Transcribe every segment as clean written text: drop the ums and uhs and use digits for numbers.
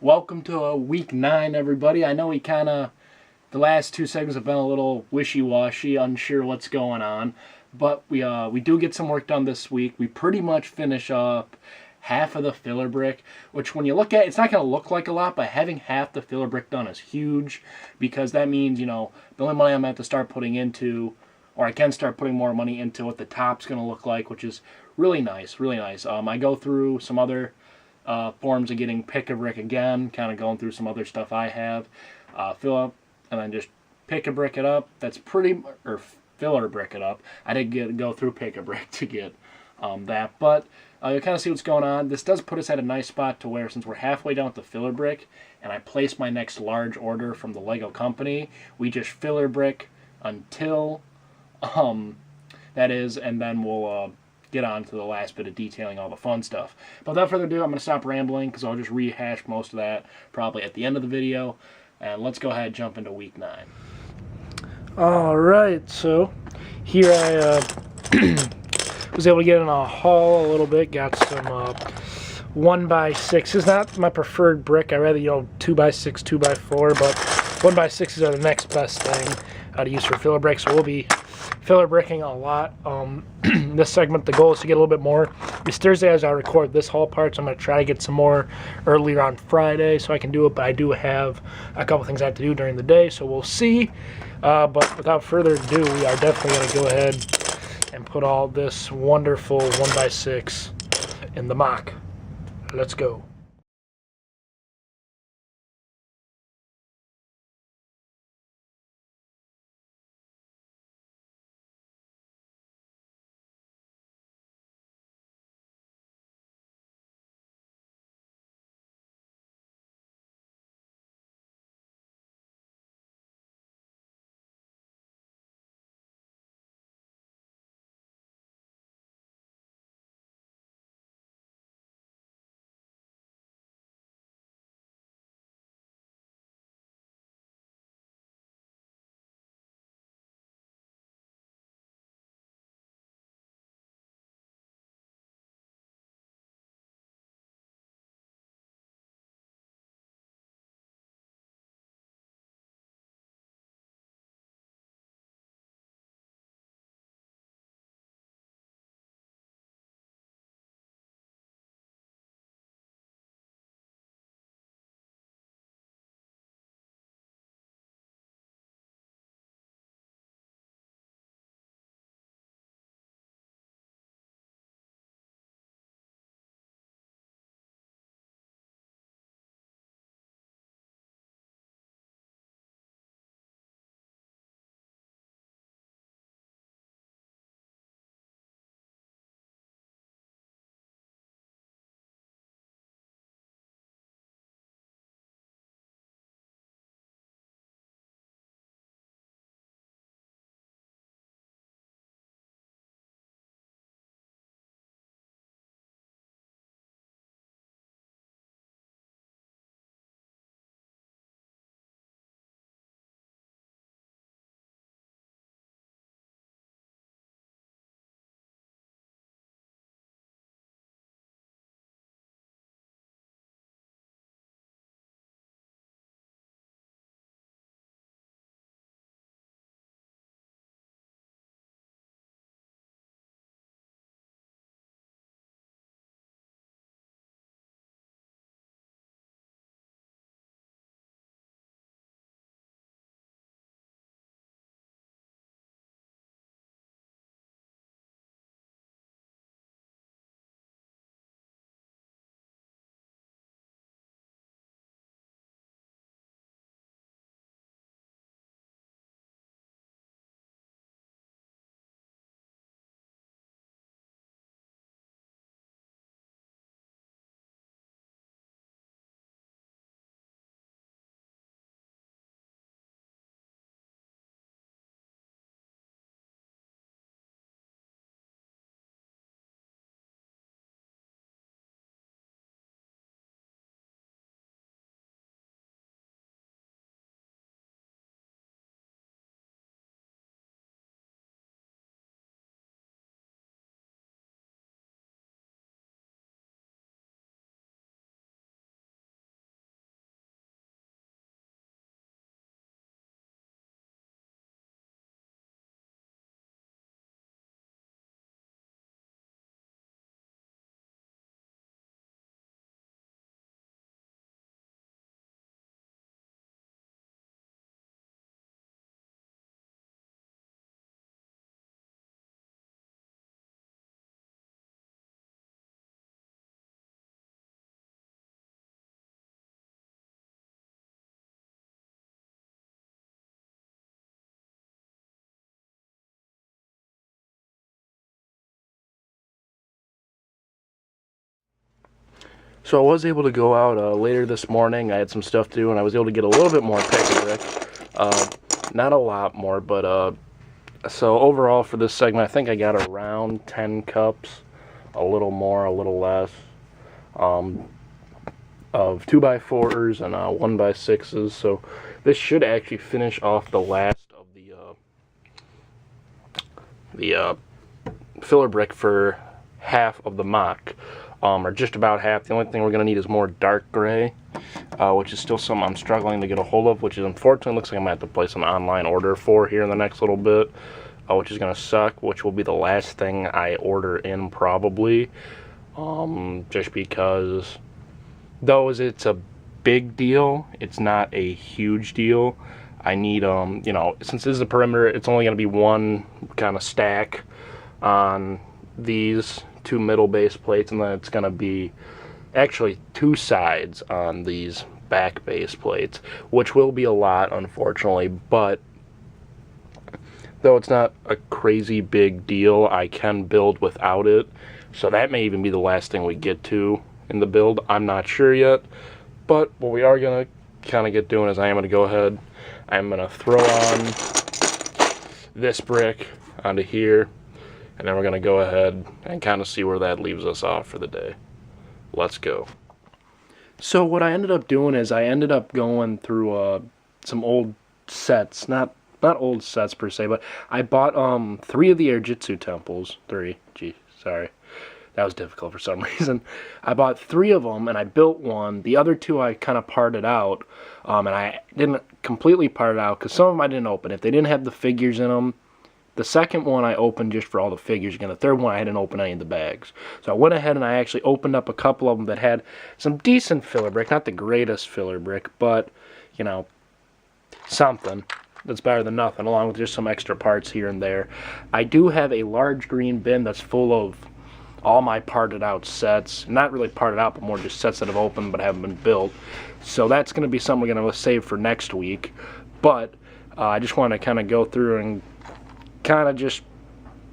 Welcome to week 9, everybody. I know the last 2 segments have been a little wishy-washy, unsure what's going on, but we do get some work done this week. We pretty much finish up half of the filler brick, which when you look at it, it's not going to look like a lot, but having half the filler brick done is huge, because that means, the only money I'm going to have to start putting into, or I can start putting more money into what the top's going to look like, which is really nice, really nice. I go through some other forms of getting pick a brick again, kind of going through some other stuff I have, fill up, and then just pick a brick it up. That's pretty, or filler brick it up. I did go through pick a brick to get that, but you kind of see what's going on. This does put us at a nice spot to where, since we're halfway down with the filler brick, and I place my next large order from the Lego company, we just filler brick until that is, and then we'll get on to the last bit of detailing all the fun stuff. But without further ado, I'm going to stop rambling because I'll just rehash most of that probably at the end of the video. And let's go ahead and jump into week 9. Alright, so here I was able to get in a haul a little bit. Got some 1x6. It's not my preferred brick. I rather, 2x6, 2x4, but 1x6s are the next best thing to use for filler bricks. So we'll be filler bricking a lot. This segment, the goal is to get a little bit more. It's Thursday as I record this haul part, so I'm going to try to get some more earlier on Friday so I can do it, but I do have a couple things I have to do during the day, so we'll see. But without further ado, we are definitely going to go ahead and put all this wonderful 1x6 in the mock. Let's go. So I was able to go out later this morning. I had some stuff to do, and I was able to get a little bit more pick brick. Not a lot more, but so overall for this segment, I think I got around 10 cups, a little more, a little less, of 2x4s and 1x6s. So this should actually finish off the last of the filler brick for half of the mock, or just about half. The only thing we're going to need is more dark gray, which is still something I'm struggling to get a hold of, which is unfortunately looks like I'm going to have to place an online order for here in the next little bit, which is going to suck, which will be the last thing I order in probably, just because though it's a big deal, it's not a huge deal. I need, you know, since this is a perimeter, it's only going to be one kind of stack on these two middle base plates, and then it's going to be actually two sides on these back base plates, which will be a lot, unfortunately, but though it's not a crazy big deal, I can build without it, so that may even be the last thing we get to in the build. I'm not sure yet, but what we are going to kind of get doing is I am going to go ahead, I'm going to throw on this brick onto here, and then we're going to go ahead and kind of see where that leaves us off for the day. Let's go. So what I ended up doing is I ended up going through some old sets, not old sets per se, but I bought 3 of the Airjitsu temples. 3, gee, sorry. That was difficult for some reason. I bought 3 of them, and I built one. The other 2 I kind of parted out, and I didn't completely part it out because some of them I didn't open. If they didn't have the figures in them, the second one I opened just for all the figures. Again, the third one I didn't open any of the bags. So I went ahead and I actually opened up a couple of them that had some decent filler brick. Not the greatest filler brick, but, you know, something that's better than nothing, along with just some extra parts here and there. I do have a large green bin that's full of all my parted out sets. Not really parted out, but more just sets that have opened but haven't been built. So that's going to be something we're going to save for next week. But I just want to kind of go through and kind of just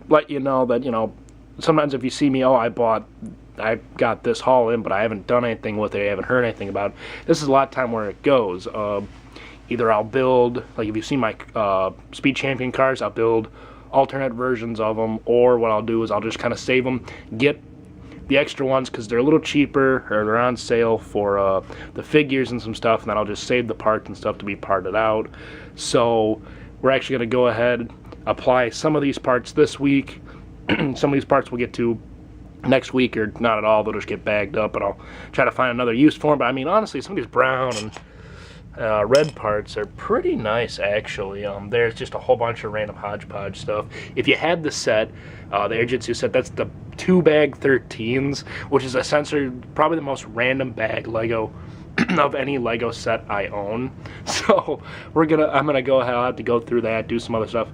let you know that, you know, sometimes if you see me, oh, I got this haul in, but I haven't done anything with it, I haven't heard anything about it. This is a lot of time where it goes. Either I'll build, like if you've seen my Speed Champion cars, I'll build alternate versions of them, or what I'll do is I'll just kind of save them, get the extra ones because they're a little cheaper, or they're on sale for the figures and some stuff, and then I'll just save the parts and stuff to be parted out. So we're actually going to go ahead, apply some of these parts this week. Some of these parts we'll get to next week, or not at all. They'll just get bagged up, and I'll try to find another use for them. But I mean, honestly, some of these brown and red parts are pretty nice, actually. There's just a whole bunch of random hodgepodge stuff. If you had the set, the Airjitsu set, that's the 2-bag 13s, which is essentially probably the most random bag Lego of any Lego set I own. So I'm gonna go ahead. I'll have to go through that, do some other stuff.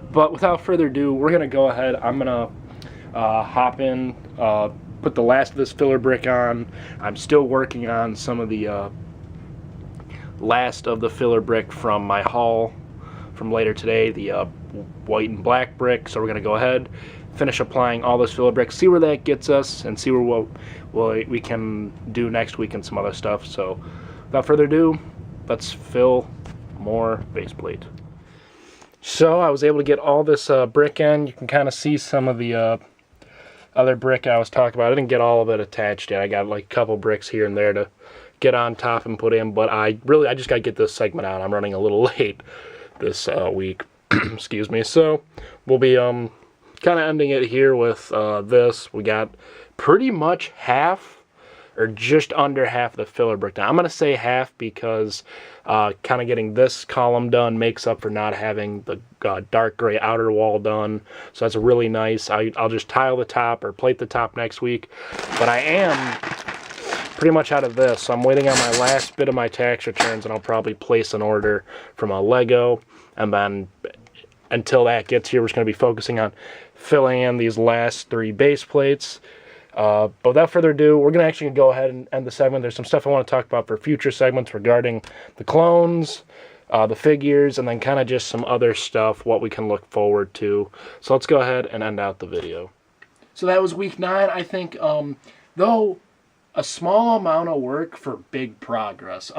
But without further ado, we're gonna go ahead. I'm gonna hop in, put the last of this filler brick on. I'm still working on some of the last of the filler brick from my haul from later today, the white and black brick. So we're gonna go ahead, finish applying all those filler bricks, see where that gets us, and see what we can do next week and some other stuff. So without further ado, let's fill more base plate. So I was able to get all this brick in. You can kind of see some of the other brick I was talking about. I didn't get all of it attached yet. I got like a couple bricks here and there to get on top and put in, but I just got to get this segment out. I'm running a little late this week. Excuse me. So we'll be kind of ending it here with this. We got pretty much half, or just under half, of the filler brick done. I'm going to say half because kind of getting this column done makes up for not having the dark gray outer wall done. So that's really nice. I'll just tile the top or plate the top next week. But I am pretty much out of this. So I'm waiting on my last bit of my tax returns, and I'll probably place an order from a Lego. And then until that gets here, we're just going to be focusing on filling in these last 3 base plates. But without further ado, we're going to actually go ahead and end the segment. There's some stuff I want to talk about for future segments regarding the clones, the figures, and then kind of just some other stuff, what we can look forward to. So let's go ahead and end out the video. So that was week 9. I think, though a small amount of work for big progress.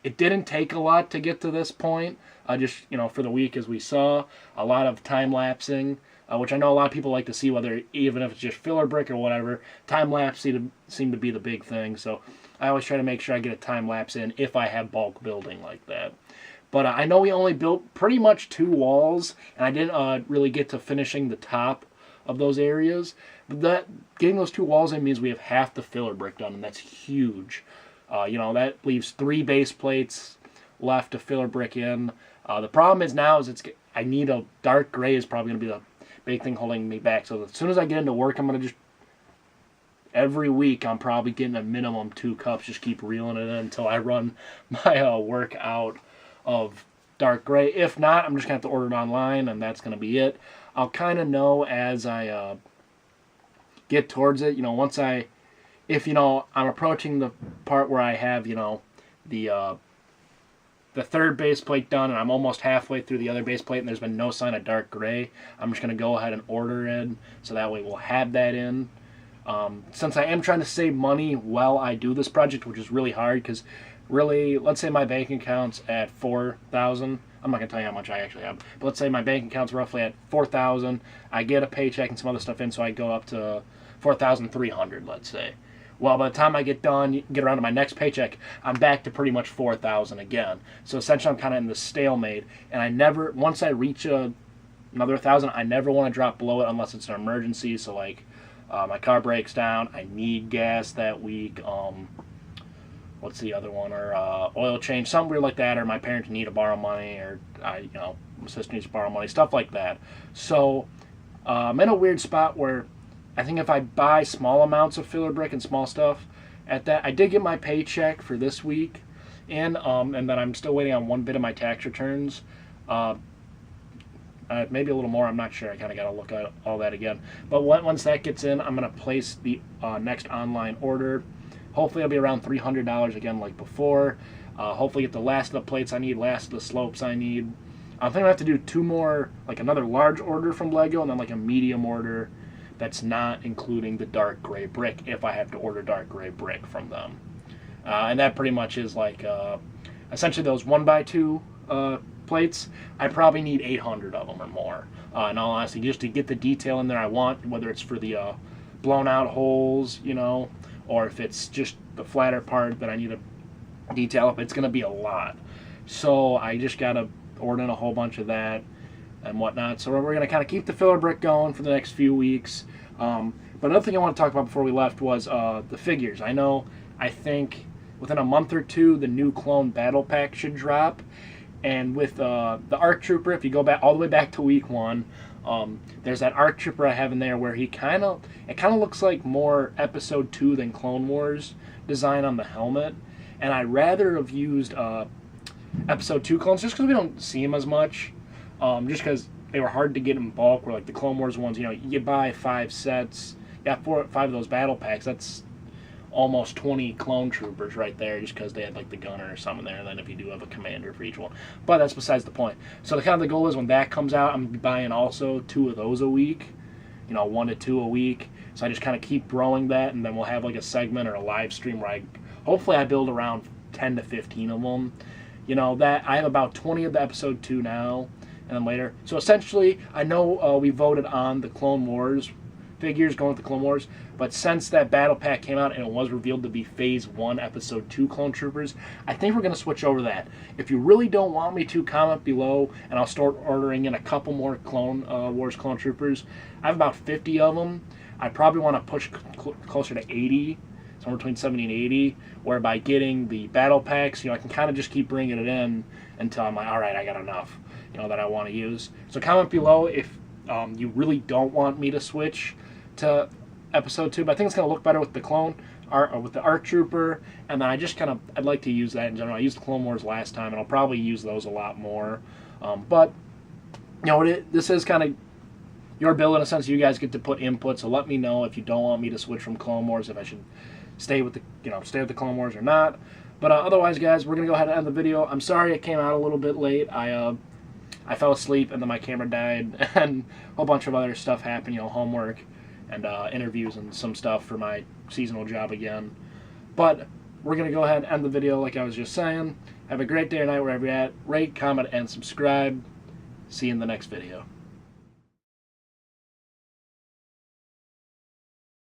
It didn't take a lot to get to this point. Just, for the week, as we saw, a lot of time lapsing, which I know a lot of people like to see, whether even if it's just filler brick or whatever. Time lapse seem to be the big thing. So I always try to make sure I get a time lapse in if I have bulk building like that. But I know we only built pretty much 2 walls, and I didn't really get to finishing the top of those areas. But getting those 2 walls in means we have half the filler brick done, and that's huge. That leaves 3 base plates left to filler brick in. The problem is now is I need a dark gray is probably going to be the big thing holding me back. So as soon as I get into work, I'm going to just every week I'm probably getting a minimum 2 cups. Just keep reeling it in until I run my work out of dark gray. If not, I'm just going to have to order it online, and that's going to be it. I'll kind of know as I get towards it. If I'm approaching the part where I have the 3rd base plate done, and I'm almost halfway through the other base plate, and there's been no sign of dark gray, I'm just going to go ahead and order it, so that way we'll have that in. Since I am trying to save money while I do this project, which is really hard, because really, let's say my bank account's at $4,000. I'm not going to tell you how much I actually have, but let's say my bank account's roughly at $4,000. I get a paycheck and some other stuff in, so I go up to $4,300, let's say. Well, by the time I get done, get around to my next paycheck, I'm back to pretty much $4,000 again. So essentially, I'm kind of in the stalemate, and once I reach another $1,000, I never want to drop below it unless it's an emergency. So like, my car breaks down, I need gas that week. What's the other one? Or oil change, something weird like that. Or my parents need to borrow money, or my sister needs to borrow money, stuff like that. So I'm in a weird spot where I think if I buy small amounts of filler brick and small stuff at that, I did get my paycheck for this week in, and then I'm still waiting on 1 bit of my tax returns. Maybe a little more, I'm not sure. I kind of got to look at all that again. But once that gets in, I'm going to place the next online order. Hopefully it'll be around $300 again like before. Hopefully get the last of the plates I need, last of the slopes I need. I think I have to do 2 more, like another large order from Lego, and then like a medium order that's not including the dark gray brick if I have to order dark gray brick from them. And that pretty much is like essentially those 1x2 plates. I probably need 800 of them or more. In all honesty, just to get the detail in there I want, whether it's for the blown out holes, or if it's just the flatter part that I need to detail up, it's going to be a lot. So I just got to order in a whole bunch of that and whatnot. So we're going to kind of keep the filler brick going for the next few weeks. But another thing I want to talk about before we left was the figures. I think within a month or 2, the new Clone Battle Pack should drop. And with the ARC Trooper, if you go back all the way back to week 1, there's that ARC Trooper I have in there where it kind of looks like more Episode 2 than Clone Wars design on the helmet. And I'd rather have used Episode 2 clones just because we don't see them as much. Just because they were hard to get in bulk, where like the Clone Wars ones, you buy 5 sets, you have 5 of those battle packs, that's almost 20 clone troopers right there, just because they had like the gunner or something there, and then if you do have a commander for each one. But that's besides the point. So the goal is when that comes out, I'm buying also 2 of those a week, 1 to 2 a week. So I just kind of keep growing that, and then we'll have like a segment or a live stream where hopefully I build around 10 to 15 of them. That I have about 20 of the Episode 2 now, and then later. So essentially, I know we voted on the Clone Wars figures, going with the Clone Wars, but since that battle pack came out and it was revealed to be Phase 1 Episode 2 Clone Troopers, I think we're going to switch over to that. If you really don't want me to, comment below, and I'll start ordering in a couple more Clone Wars Clone Troopers. I have about 50 of them. I probably want to push closer to 80, somewhere between 70 and 80, where by getting the battle packs, I can kind of just keep bringing it in until I'm like, all right, I got enough, that I want to use. So comment below if you really don't want me to switch to Episode 2, but I think it's going to look better with the clone, or with the ARC Trooper, and then I'd like to use that in general. I used the Clone Wars last time, and I'll probably use those a lot more. But, this is kind of your build in a sense. You guys get to put input, so let me know if you don't want me to switch from Clone Wars, if I should stay with the Clone Wars or not. But otherwise, guys, we're going to go ahead and end the video. I'm sorry it came out a little bit late. I fell asleep, and then my camera died, and a whole bunch of other stuff happened, homework and interviews and some stuff for my seasonal job again. But we're going to go ahead and end the video like I was just saying. Have a great day or night wherever you're at. Rate, comment, and subscribe. See you in the next video.